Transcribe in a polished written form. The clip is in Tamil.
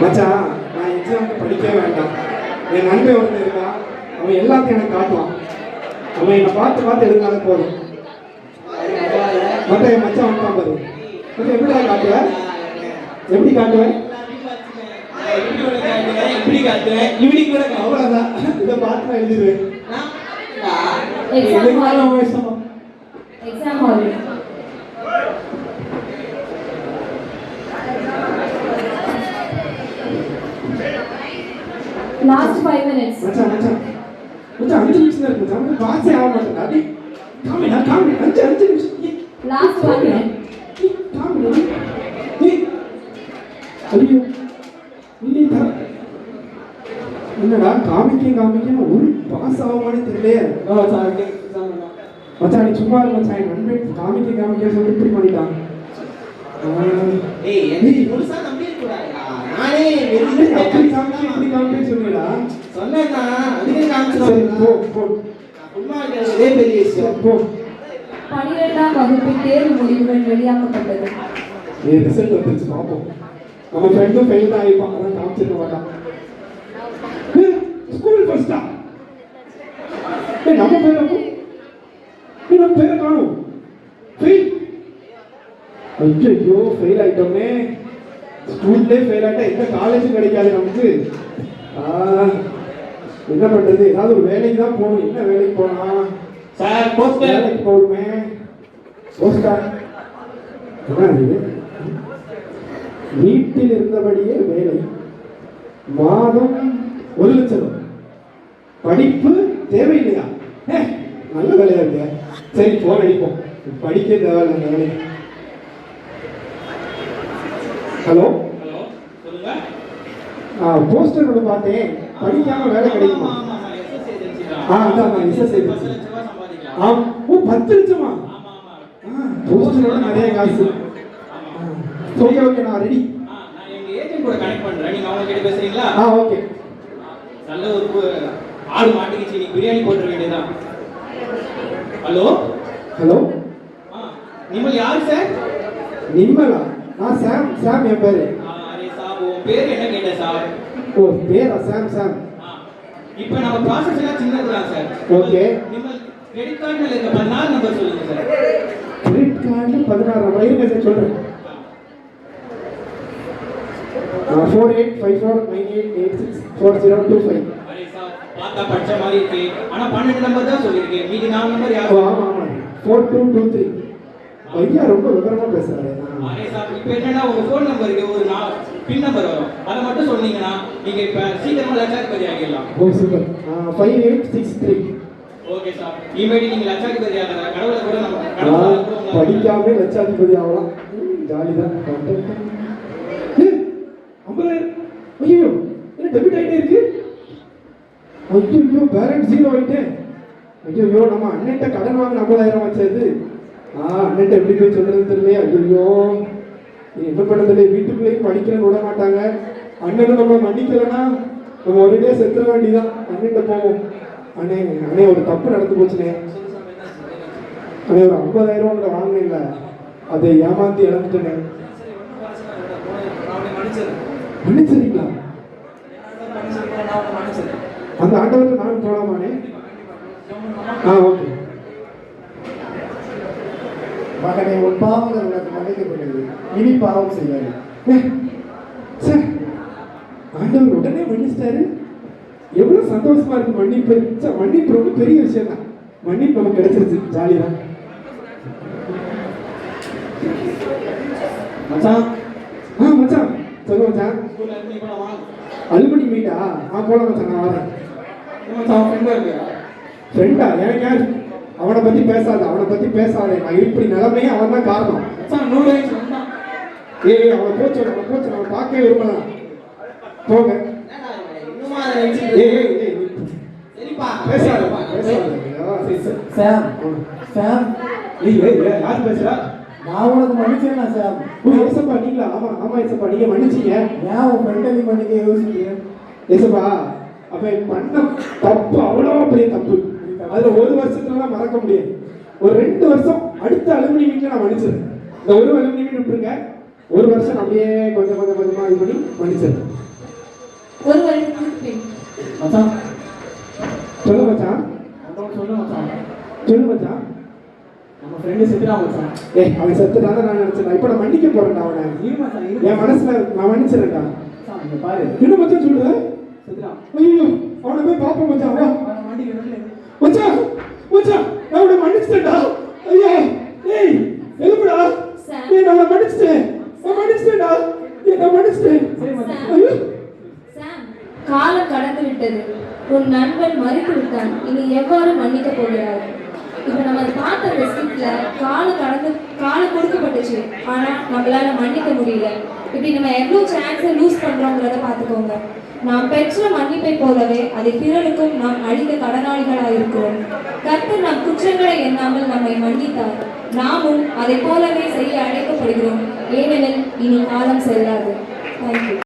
மச்சான், நான் எக்ஸாமுக்கு படிக்கவே வேண்டாம். என் நண்பன் ஒருத்தன் இருக்கான், அவன் எல்லாத்தையும் எனக்கு காட்டுவான். அவன் என்னை பார்த்து பார்த்து எழுதினாலே போதும். மற்ற என் மச்சான் வந்துட்டான் பாரு. மச்சான் எப்படிடா காட்டுவேன்? எப்படி காட்டுவேன்? எப்படி காட்டுவேன்? இப்படி கூட அவ்வளோதான். இதை பார்த்து நான் எழுதிடுவேன். Exam hall. அவசரமா Exam hall. Last 5 minutes. மச்சான் மச்சான் மச்சான் 5 நிமிஷம் தான் இருக்கு மச்சான். பாஸே ஆக மாட்டேன். அடி காமிடா காமி 5 நிமிஷம். Last 1 minute. காமிடா. ஏய் ஐயோ நீ தான் என்னடா காமிக்க ஒரு பாஸ் ஆகுமானே தெரியலையே. மச்சான் நீ சும்மா இரு மச்சான். என் நண்பன் காமிக்க சொல்லி இப்படி பண்ணிட்டான். ஏய் என்ன முழுசா நம்பி இருக்கடா. நானே அப்படி காமிக்க சொன்னீடா. சொன்னேன்னா அதுக்கு சரி காமிச்சறேன். போ உண்மை இதே பெரிய விஷயம். போ 12ஆம் வகுப்பின் தேர்வு முடிவுகள் வெளியாக்கப்பட்டது. ஏ ரிசல்ட் வந்துருச்சு பாப்போம். நம்ம ஃப்ரெண்டும் ஃபெயில் தான் ஆயிப்பான். அதான் காமிச்சிருக்க மாட்டான். ஸ்கூல் ஃபர்ஸ்டா? நம்ம பேரை காணும். ஃபெயில். ஐயோ ஃபெயில் ஆயிட்டோமே. ஸ்கூல்லே ஃபெயில் ஆயிட்டா எந்த காலேஜும் கிடைக்காது நமக்கு. என்ன பண்றது? ஏதாவது ஒரு வேலைக்கு தான் போகணும். என்ன வேலைக்கு போனா? சார் போஸ்டர் வேலைக்கு போகணுமே. போஸ்டர் என்ன? வீட்டில் இருந்தபடியே வேலை, மாதம் 1 லட்சம், படிப்பு தேவையில்லையா? நல்ல வேலையா இருக்க. சரி போன் அடிப்போம். படிக்க தேவையில்லை அந்த வேலை. ஹலோ ஹலோ சொல்லுங்க. போஸ்டர் ஒன்று பார்த்தேன். படிக்காம வேலை கிடைக்குமா? எஸ்எஸ் ஏஜென்சி தான். அதான் எஸ்எஸ் 10 லட்சம் ரூபாய் சம்பாதிக்கலாம். ஓ 10 லட்சமா? போஸ்டரோட நிறைய காசு. ஓகே நான் ரெடி. நான் எங்க ஏஜென்ட் கூட கனெக்ட் பண்றேன். நீங்க அவங்க கிட்ட பேசுறீங்களா? ஓகே. நல்ல ஒரு ஆடு மாட்டிக்கிச்சு. நீ பிரியாணி போட்டுற வேண்டியதான். ஹலோ ஹலோ நிமல் யாரு சார்? நிம்மலா? நான் சாம் என் பேரு. அரே சார் உன் பேர் என்ன கேட்டேன் சார். ஓ பேரா? சாம். இப்போ நம்ம ப்ராசஸ் எல்லாம் சின்னதுதான் சார். ஓகே. நிமல் கிரெடிட் கார்டுல இருக்க 16 நம்பர் சொல்லுங்க சார். கிரெடிட் கார்டு 16 நம்பர் இருங்க சார் சொல்றேன். 485498864025. அரே சார் பார்த்தா படிச்ச மாதிரி இருக்கு. ஆனா 12 நம்பர் தான் சொல்லிருக்கேன். மீதி 4 நம்பர் யாரு? ஆமா 4223. ஐயா ரொம்ப விவரமா பேசுறாரு. அரே சார் இப்போ என்னன்னா உங்க ஃபோன் நம்பருக்கு ஒரு பின் நம்பர் வரும். அதை மட்டும் சொன்னீங்கன்னா நீங்க இப்ப சீக்கிரமா லட்சாதிபதி ஆகிடலாம். ஓ சூப்பர். 5863. Okay sir. இனிமேல் நீங்க லட்சாதிபதி ஆகலாம். கடவுளை கூட நம்ம படிக்காம லட்சாதிபதி ஆகலாம். ஜாலிதான். 50,000. ஐயோ என்ன டெபிட் ஆயிட்டே இருக்கு? ஐயோ பேலன்ஸ் 0 ஆயிட்டே. ஐயோ நம்ம அண்ணன்ட்ட கடன் வாங்க 50,000 வச்சது. அண்ணன்ட்ட எப்படி போய் சொல்றது தெரியலையே. ஐயோ என்ன பண்றது? வீட்டுக்குள்ளேயும் படிக்கிறேன்னு விட மாட்டாங்க. அண்ணனும் நம்ம மன்னிக்கலன்னா நம்ம ஒரே செத்துற வேண்டிதான். அண்ணன்ட்ட போவோம். அண்ணே ஒரு தப்பு நடந்து போச்சுனே. அண்ணே ஒரு 50,000 வாங்கினேன்ல, அதை ஏமாத்தி இழந்துட்டேனே. மன்னிச்சிருக்கீங்களா? அந்த ஆண்டவருக்கு நான் போலாமானே? ஓகே. மகனை உன் பாவங்கள் உனக்கு மன்னிக்கப்பட்டது, இனி பாவம் செய்யாது. சார் ஆண்டவர் உடனே மன்னிச்சிட்டாரு. எவ்வளவு சந்தோஷமா இருக்கு. மன்னிப்பு ரொம்ப பெரிய விஷயம் தான். மன்னிப்பு நமக்கு கிடைச்சிருச்சு. ஜாலிதான். மச்சான் மச்சான் சொல்லு மச்சான். ஸ்கூல்ல இருந்து நீ போலாமா? அலுமினி மீட்டா? போலாம் மச்சான். நான் வரேன். மச்சான் ஃப்ரெண்டா இருக்கியா? ஃப்ரெண்டா? எனக்கு யார்? அவனை பத்தி பேசாத. நான் இப்படி நிலைமையே அவன் தான் காரணம். மச்சான் 100 வயசு வந்தான். அவனை போச்சு அவன் பார்க்கவே விரும்பலாம். போங்க. இன்னுமா அதை நினைச்சிட்டு சரிப்பா பேசாத. சாம் யார் பேசுறா? நான் உனக்கு மன்னிச்சேன் சாம். ஏசப்பா நீங்களா? ஆமா ஏசப்பா நீங்க மன்னிச்சீங்க. ஏன் உன் ஃப்ரெண்டை நீ மன்னிக்க யோசிக்கிறேன்? ஏசப்பா அப்ப பண்ண தப்பு அவ்வளவா பெரிய தப்பு. அதுல 1 வருஷத்துலாம் மறக்க முடியாது. ஒரு 2 வருஷம் அடுத்த அலுமினி மீட்ல நான் மன்னிச்சிருக்கேன். இந்த ஒரு அலுமினி மீட் விட்டுருங்க. ஒரு வருஷம் அப்படியே கொஞ்சம் கொஞ்சமா இது பண்ணி மன்னிச்சிருக்கேன். ஒரு வருடத்துக்கு பின் மச்சான் சொல்லு மச்சான், சொல்லு மச்சான், சொல்லு மச்சான். நம்ம ஃப்ரெண்டு செத்துறான் மச்சான். அவன் செத்துட்டான நான் நினைச்சேன். இப்ப நான் மன்னிக்க போறேன்டா அவனை. இரு மச்சான், இரு என் மனசுல நான் மன்னிச்சிடறேன்டா. மச்சான், இங்க பாரு என்ன மச்சான் சொல்லுற? செத்துறான். ஐயோ அவனை போய் பாப்போம் மச்சான். வா அவனை வண்டிக்கு வெளில மச்சான், மச்சான் நான் அவனை மன்னிச்சிட்டேன்டா. ஐயா ஏய் எழுப்புடா. சாம். நான் அவனை மன்னிச்சிட்டேன். நான் மன்னிச்சிட்டேன்டா. நான் மன்னிச்சிட்டேன். சரி மச்சான். ஐயோ சாம், காலம் கடந்து விட்டது. உன் நண்பன் மறித்து விட்டான். இனி எவ்வாறு மன்னிக்க போகிறார்? இப்ப நம்ம பார்த்த அந்த ஸ்கிட்ல காலம் கொடுக்கப்பட்டுச்சு, ஆனா நம்மளால மன்னிக்க முடியல. இப்படி நம்ம எவ்வளவு சான்ஸை லூஸ் பண்றோங்கிறத பார்த்துக்கோங்க. நாம் பெற்ற மன்னிப்பை போலவே அதை பிறருக்கும் நாம் அளிக்க கடனாளிகளாக இருக்கிறோம். கர்த்தர் நம் குற்றங்களை எண்ணாமல் நம்மை மன்னித்தார். நாமும் அதை போலவே செய்ய அழைக்கப்படுகிறோம். ஏனெனில் இனி காலம் செல்லாது. தேங்க்யூ.